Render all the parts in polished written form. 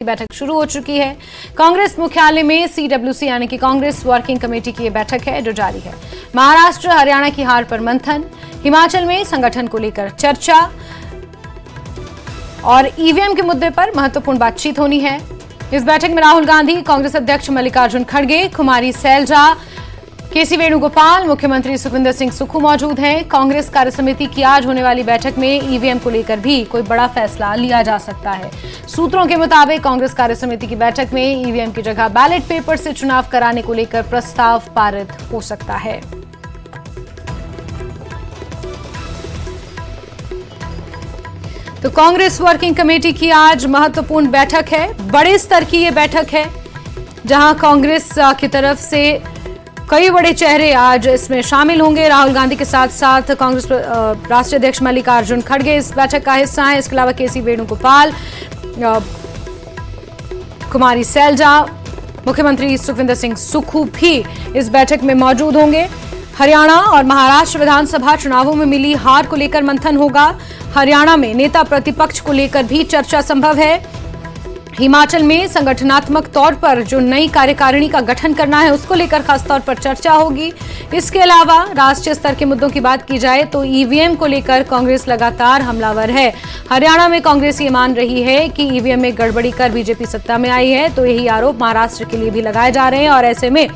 बैठक शुरू हो चुकी है। कांग्रेस मुख्यालय में CWC यानी कि कांग्रेस वर्किंग कमेटी की यह बैठक है जो जारी है। महाराष्ट्र हरियाणा की हार पर मंथन, हिमाचल में संगठन को लेकर चर्चा और ईवीएम के मुद्दे पर महत्वपूर्ण बातचीत होनी है। इस बैठक में राहुल गांधी, कांग्रेस अध्यक्ष मल्लिकार्जुन खड़गे, कुमारी सैलजा, केसी वेणुगोपाल, मुख्यमंत्री सुखविंदर सिंह सुक्खू मौजूद हैं। कांग्रेस कार्यसमिति की आज होने वाली बैठक में ईवीएम को लेकर भी कोई बड़ा फैसला लिया जा सकता है। सूत्रों के मुताबिक कांग्रेस कार्यसमिति की बैठक में ईवीएम की जगह बैलेट पेपर से चुनाव कराने को लेकर प्रस्ताव पारित हो सकता है। तो कांग्रेस वर्किंग कमेटी की आज महत्वपूर्ण बैठक है। बड़े स्तर की यह बैठक है जहां कांग्रेस की तरफ से कई बड़े चेहरे आज इसमें शामिल होंगे। राहुल गांधी के साथ साथ कांग्रेस राष्ट्रीय अध्यक्ष मल्लिकार्जुन खड़गे इस बैठक का हिस्सा हैं। इसके अलावा केसी वेणुगोपाल, कुमारी सैलजा, मुख्यमंत्री सुखविंदर सिंह सुक्खू भी इस बैठक में मौजूद होंगे। हरियाणा और महाराष्ट्र विधानसभा चुनावों में मिली हार को लेकर मंथन होगा। हरियाणा में नेता प्रतिपक्ष को लेकर भी चर्चा संभव है। हिमाचल में संगठनात्मक तौर पर जो नई कार्यकारिणी का गठन करना है उसको लेकर खासतौर पर चर्चा होगी। इसके अलावा राष्ट्रीय स्तर के मुद्दों की बात की जाए तो ईवीएम को लेकर कांग्रेस लगातार हमलावर है। हरियाणा में कांग्रेस ये मान रही है कि ईवीएम में गड़बड़ी कर बीजेपी सत्ता में आई है, तो यही आरोप महाराष्ट्र के लिए भी लगाए जा रहे हैं और ऐसे में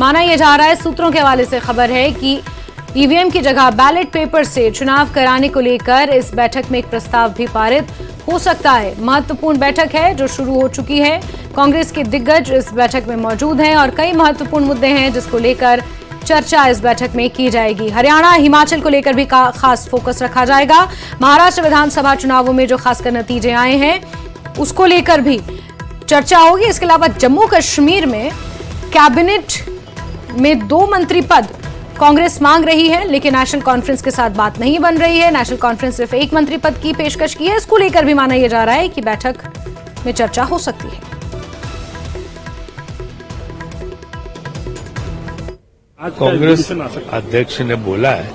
माना यह जा रहा है, सूत्रों के हवाले से खबर है कि ईवीएम की जगह बैलेट पेपर से चुनाव कराने को लेकर इस बैठक में एक प्रस्ताव भी पारित हो सकता है। महत्वपूर्ण बैठक है जो शुरू हो चुकी है। कांग्रेस के दिग्गज इस बैठक में मौजूद हैं और कई महत्वपूर्ण मुद्दे हैं जिसको लेकर चर्चा इस बैठक में की जाएगी। हरियाणा, हिमाचल को लेकर भी खास फोकस रखा जाएगा। महाराष्ट्र विधानसभा चुनावों में जो खासकर नतीजे आए हैं उसको लेकर भी चर्चा होगी। इसके अलावा जम्मू कश्मीर में कैबिनेट में 2 मंत्री पद कांग्रेस मांग रही है, लेकिन नेशनल कॉन्फ्रेंस के साथ बात नहीं बन रही है। नेशनल कॉन्फ्रेंस सिर्फ 1 मंत्री पद की पेशकश की है। इसको लेकर भी माना यह जा रहा है कि बैठक में चर्चा हो सकती है। कांग्रेस अध्यक्ष ने बोला है,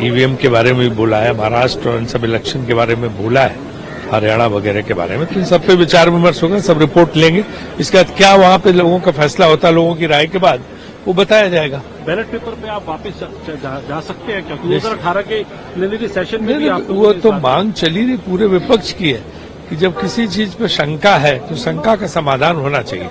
ईवीएम के बारे में भी बोला है, महाराष्ट्र और इन सब इलेक्शन के बारे में बोला है, हरियाणा वगैरह के बारे में, तो इन सब पे विचार विमर्श होगा, सब रिपोर्ट लेंगे। इसके बाद क्या वहां पे लोगों का फैसला होता है, लोगों की राय के बाद वो बताया जाएगा। बैलेट पेपर पे आप वापस जा सकते हैं क्या? 2018 के प्लेनरी सेशन में भी आप वो तो मांग चली रही पूरे विपक्ष की है कि जब किसी चीज पे शंका है तो शंका का समाधान होना चाहिए।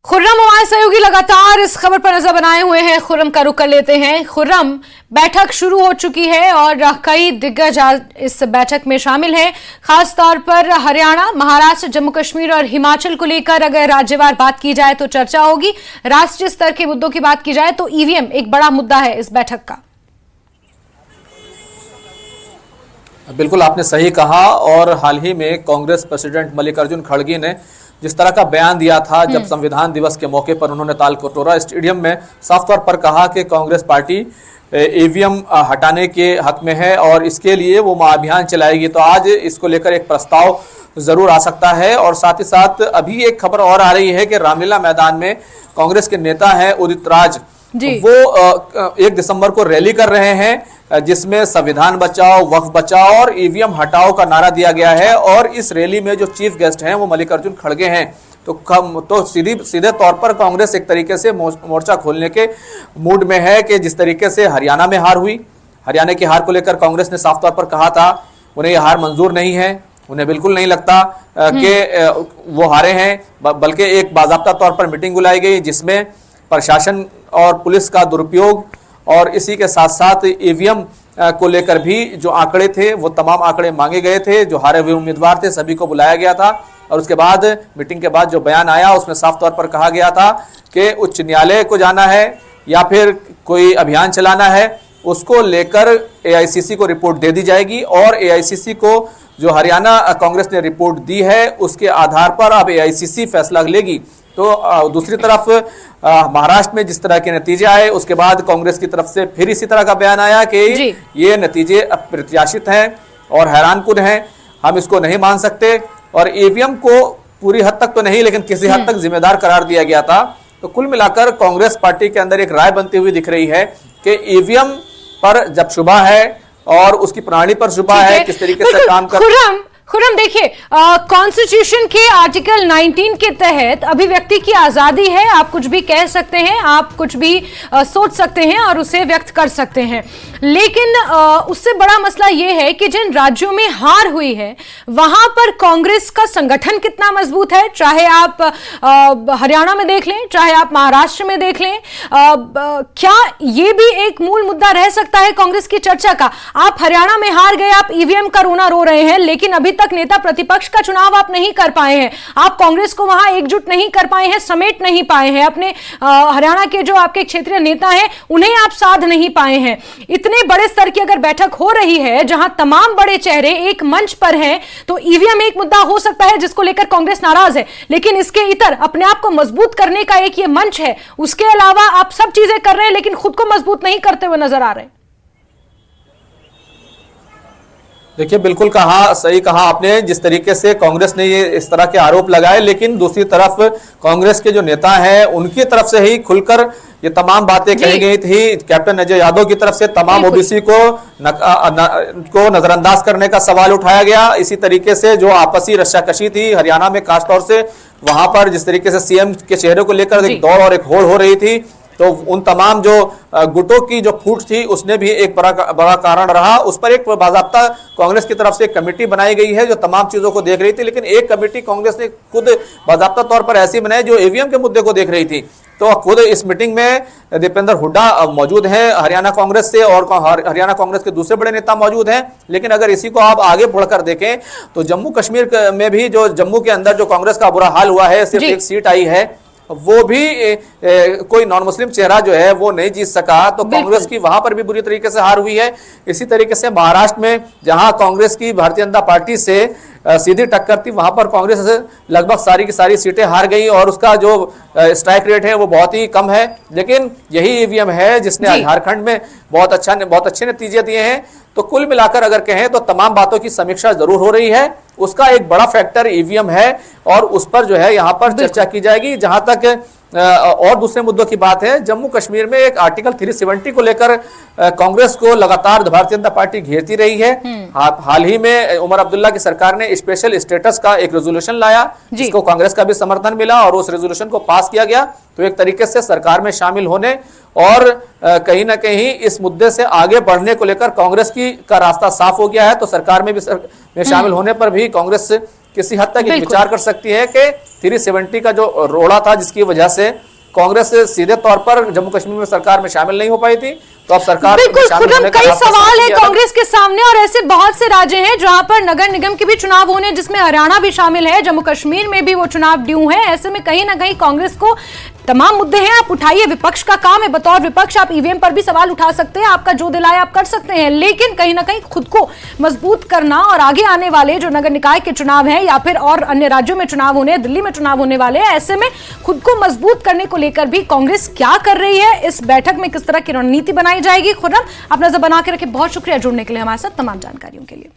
खुर्रम हमारे सहयोगी लगातार इस खबर पर नजर बनाए हुए हैं। खुर्रम का रुख कर लेते हैं। खुर्रम, बैठक शुरू हो चुकी है और कई दिग्गज आज इस बैठक में शामिल हैं। खास तौर पर हरियाणा, महाराष्ट्र, जम्मू कश्मीर और हिमाचल को लेकर अगर राज्यवार बात की जाए तो चर्चा होगी। राष्ट्रीय स्तर के मुद्दों की बात की जाए तो ईवीएम एक बड़ा मुद्दा है इस बैठक का। बिल्कुल आपने सही कहा। और हाल ही में कांग्रेस प्रेसिडेंट मल्लिकार्जुन खड़गे ने जिस तरह का बयान दिया था जब संविधान दिवस के मौके पर उन्होंने तालकटोरा स्टेडियम में साफ तौर पर कहा कि कांग्रेस पार्टी ईवीएम हटाने के हक में है और इसके लिए वो महाअभियान चलाएगी। तो आज इसको लेकर एक प्रस्ताव जरूर आ सकता है। और साथ ही साथ अभी एक खबर और आ रही है कि रामलीला मैदान में कांग्रेस के नेता हैं उदित राज, वो 1 दिसंबर को रैली कर रहे हैं जिसमें संविधान बचाओ, वक्फ बचाओ और ईवीएम हटाओ का नारा दिया गया है। और इस रैली में जो चीफ गेस्ट हैं वो मल्लिकार्जुन खड़गे हैं। तो सीधे तौर पर कांग्रेस एक तरीके से मोर्चा खोलने के मूड में है कि जिस तरीके से हरियाणा में हार हुई, हरियाणा की हार को लेकर कांग्रेस ने साफ तौर पर कहा था उन्हें यह हार मंजूर नहीं है, उन्हें बिल्कुल नहीं लगता कि वो हारे हैं, बल्कि एक बाकायदा तौर पर मीटिंग बुलाई गई जिसमें प्रशासन और पुलिस का दुरुपयोग और इसी के साथ साथ ईवीएम को लेकर भी जो आंकड़े थे वो तमाम आंकड़े मांगे गए थे। जो हारे हुए उम्मीदवार थे सभी को बुलाया गया था और उसके बाद मीटिंग के बाद जो बयान आया उसमें साफ तौर पर कहा गया था कि उच्च न्यायालय को जाना है या फिर कोई अभियान चलाना है, उसको लेकर एआईसीसी को रिपोर्ट दे दी जाएगी। और एआईसीसी को जो हरियाणा कांग्रेस ने रिपोर्ट दी है उसके आधार पर अब एआईसीसी फैसला लेगी। तो दूसरी तरफ महाराष्ट्र में जिस तरह के नतीजे आए उसके बाद कांग्रेस की तरफ से फिर इसी तरह का बयान आया कि ये नतीजे अप्रत्याशित हैं और हैरानकुन हैं, हम इसको नहीं मान सकते। और ईवीएम को पूरी हद तक तो नहीं लेकिन किसी हद तक जिम्मेदार करार दिया गया था। तो कुल मिलाकर कांग्रेस पार्टी के अंदर एक राय बनती हुई दिख रही है कि ईवीएम पर जब शुबा है और उसकी प्रणाली पर शुबा है, किस तरीके से काम कर खुर्रम, देखिए, कॉन्स्टिट्यूशन के आर्टिकल 19 के तहत अभिव्यक्ति की आजादी है। आप कुछ भी कह सकते हैं, आप कुछ भी सोच सकते हैं और उसे व्यक्त कर सकते हैं, लेकिन उससे बड़ा मसला यह है कि जिन राज्यों में हार हुई है वहां पर कांग्रेस का संगठन कितना मजबूत है। चाहे आप हरियाणा में देख लें, चाहे आप महाराष्ट्र में देख लें, क्या यह भी एक मूल मुद्दा रह सकता है कांग्रेस की चर्चा का? आप हरियाणा में हार गए, आप ईवीएम का रोना रो रहे हैं, लेकिन अभी तक नेता प्रतिपक्ष का चुनाव आप नहीं कर पाए हैं। आप कांग्रेस को वहां एकजुट नहीं कर पाए हैं, समेट नहीं पाए हैं। अपने हरियाणा के जो आपके क्षेत्रीय नेता हैं उन्हें आप साध नहीं पाए हैं। इतने बड़े स्तर की अगर बैठक हो रही है जहां तमाम बड़े चेहरे एक मंच पर हैं, तो ईवीएम एक मुद्दा हो सकता है जिसको लेकर कांग्रेस नाराज है, लेकिन इसके इतर अपने आप को मजबूत करने का एक ये मंच है। उसके अलावा आप सब चीजें कर रहे हैं लेकिन खुद को मजबूत नहीं करते हुए नजर आ रहे हैं। देखिए, बिल्कुल कहा, सही कहा आपने, जिस तरीके से कांग्रेस ने ये इस तरह के आरोप लगाए, लेकिन दूसरी तरफ कांग्रेस के जो नेता हैं उनकी तरफ से ही खुलकर ये तमाम बातें कही गई थी। कैप्टन अजय यादव की तरफ से तमाम ओबीसी को नजरअंदाज करने का सवाल उठाया गया। इसी तरीके से जो आपसी रस्साकशी थी हरियाणा में, खासतौर से वहां पर जिस तरीके से सीएम के चेहरे को लेकर एक दौड़ और एक होड़ हो रही थी, तो उन तमाम जो गुटों की जो फूट थी उसने भी एक बड़ा कारण रहा। उस पर एक बाकायदा कांग्रेस की तरफ से एक कमेटी बनाई गई है जो तमाम चीजों को देख रही थी, लेकिन एक कमेटी कांग्रेस ने खुद बाकायदा तौर पर ऐसी बनाई जो ईवीएम के मुद्दे को देख रही थी। तो खुद इस मीटिंग में दीपेंद्र हुड्डा मौजूद हैं हरियाणा कांग्रेस से, और हरियाणा कांग्रेस के दूसरे बड़े नेता मौजूद हैं। लेकिन अगर इसी को आप आगे बढ़कर देखें तो जम्मू कश्मीर में भी जो जम्मू के अंदर जो कांग्रेस का बुरा हाल हुआ है, सिर्फ एक सीट आई है, वो भी कोई नॉन मुस्लिम चेहरा जो है वो नहीं जीत सका, तो कांग्रेस की वहां पर भी बुरी तरीके से हार हुई है। इसी तरीके से महाराष्ट्र में जहां कांग्रेस की भारतीय जनता पार्टी से सीधी टक्कर थी, वहां पर कांग्रेस से लगभग सारी की सारी सीटें हार गई और उसका जो स्ट्राइक रेट है वो बहुत ही कम है। लेकिन यही ईवीएम है जिसने झारखंड में बहुत अच्छे नतीजे दिए हैं। तो कुल मिलाकर अगर कहें तो तमाम बातों की समीक्षा जरूर हो रही है, उसका एक बड़ा फैक्टर ईवीएम है और उस पर जो है यहाँ पर चर्चा की जाएगी। जहां तक और दूसरे मुद्दों की बात है, जम्मू कश्मीर में एक आर्टिकल 370 को लेकर कांग्रेस को लगातार भारतीय जनता पार्टी घेरती रही है। हाल ही में उमर अब्दुल्ला की सरकार ने स्पेशल स्टेटस का एक रेजोल्यूशन लाया जिसको कांग्रेस का भी समर्थन मिला और उस रेजोल्यूशन को पास किया गया। तो एक तरीके से सरकार में शामिल होने और कहीं ना कहीं इस मुद्दे से आगे बढ़ने को लेकर कांग्रेस का रास्ता साफ हो गया है। तो सरकार में भी शामिल होने पर भी कांग्रेस किसी हद तक विचार कर सकती है कि 370 का जो रोड़ा था जिसकी वजह से कांग्रेस सीधे तौर पर जम्मू कश्मीर में सरकार में शामिल नहीं हो पाई थी, तो अब सरकार बिल्कुल खुर्रम, कई सवाल है कांग्रेस के सामने और ऐसे बहुत से राज्य हैं जहां पर नगर निगम के भी चुनाव होने, जिसमें हरियाणा भी शामिल है, जम्मू कश्मीर में भी वो चुनाव ड्यू है। ऐसे में कहीं ना कहीं कांग्रेस को तमाम मुद्दे हैं, आप उठाइए, विपक्ष का काम है, बतौर विपक्ष आप ईवीएम पर भी सवाल उठा सकते हैं, आपका जो दिल आए आप कर सकते हैं, लेकिन कहीं ना कहीं खुद को मजबूत करना और आगे आने वाले जो नगर निकाय के चुनाव हैं या फिर और अन्य राज्यों में चुनाव होने, दिल्ली में चुनाव होने वाले हैं, ऐसे में खुद को मजबूत करने को लेकर भी कांग्रेस क्या कर रही है, इस बैठक में किस तरह की रणनीति बनाई जाएगी। खुर्रम, आप नजर बना के रखें। बहुत शुक्रिया जुड़ने के लिए हमारे साथ तमाम जानकारियों के लिए।